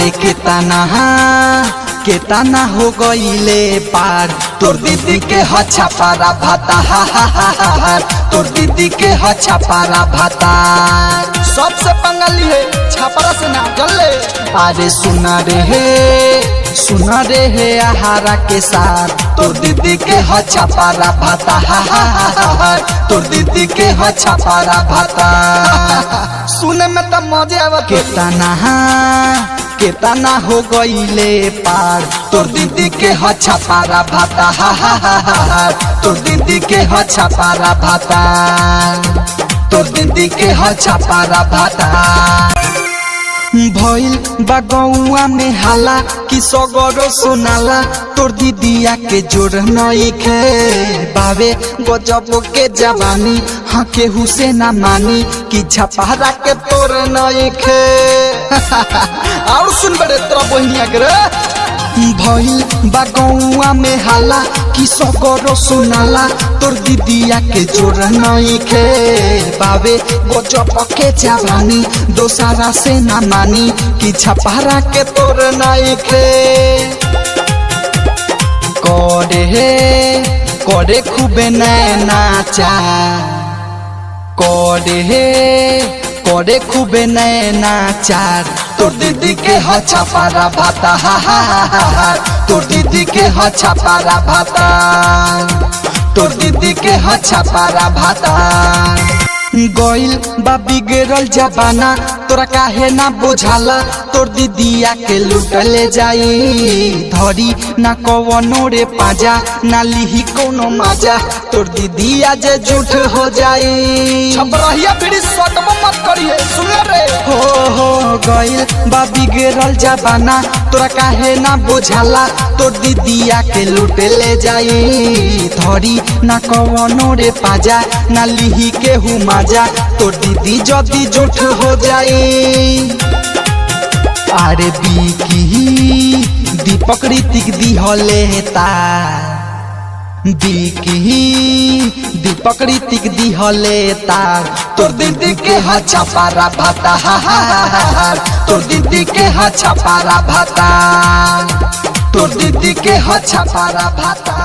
अरे केतना हो गईले पार तोर दीदी के हच्छा पारा भाता तोर दीदी के हच्छा पारा भाता सबसे पंगली है छापरा से ना जल्ले। अरे सुना रे हे आहारा के साथ तोर दीदी के हच्छा पारा भाता तोर दीदी के हच्छा पारा भाता सुने में तो मजे आवत। केतना हो गईले पार तोर दीदी के हच्छा पारा भाता तोर दीदी के हच्छा पारा भाता तोर दीदी के हच्छा पारा भाता भइल बा गौआ में हाला कि सगरो सुनाला तोर दीदिया के जोर नइखे बावे गजब के जवानी हाँ केहू से ना मानी कि छपारा के तोर नइखे और सुन बड़े तेरा बहिनिया के रे भइल बा गौआ में हाला कि सगरो सुनाला तोर दीदिया के जोर नइखे बावे गजब के जवानी दोसारा से ना मानी कि छपारा के तोर नइखे करे खूबे नाचा करे खूबे नाचार तोर दीदी के हच्छा पारा भाता तोर दीदी के हच्छा पारा भाता तोर दीदी के हच्छा पारा भाता गइल बा बिगड़ल जबाना तोरा काहे ना बुझाला तोर दीदिया के लुटले जाई धरी ना कवनो रे पाजा ना लिही कोनो माजा तोर दीदिया जे झूठ हो जाई छपरहिया बीड़ी सटम मत करिए सुन रे हो गइल बा बिगड़ल जबाना तोरा काहे ना बुझाला तोर दीदिया के लुटले जाई धरी ना कवनो रे पाजा ना लिही केहू माजा तोर दीदी जदी झूठ हो जाई अरे बिकी दीपक ऋतिक दिहले तार बिकी दीपक ऋतिक दिहले तार तोर दीदी के हच्छा पारा भाता तोर दीदी के हच्छा पारा भाता तोर दीदी के हच्छा पारा भाता।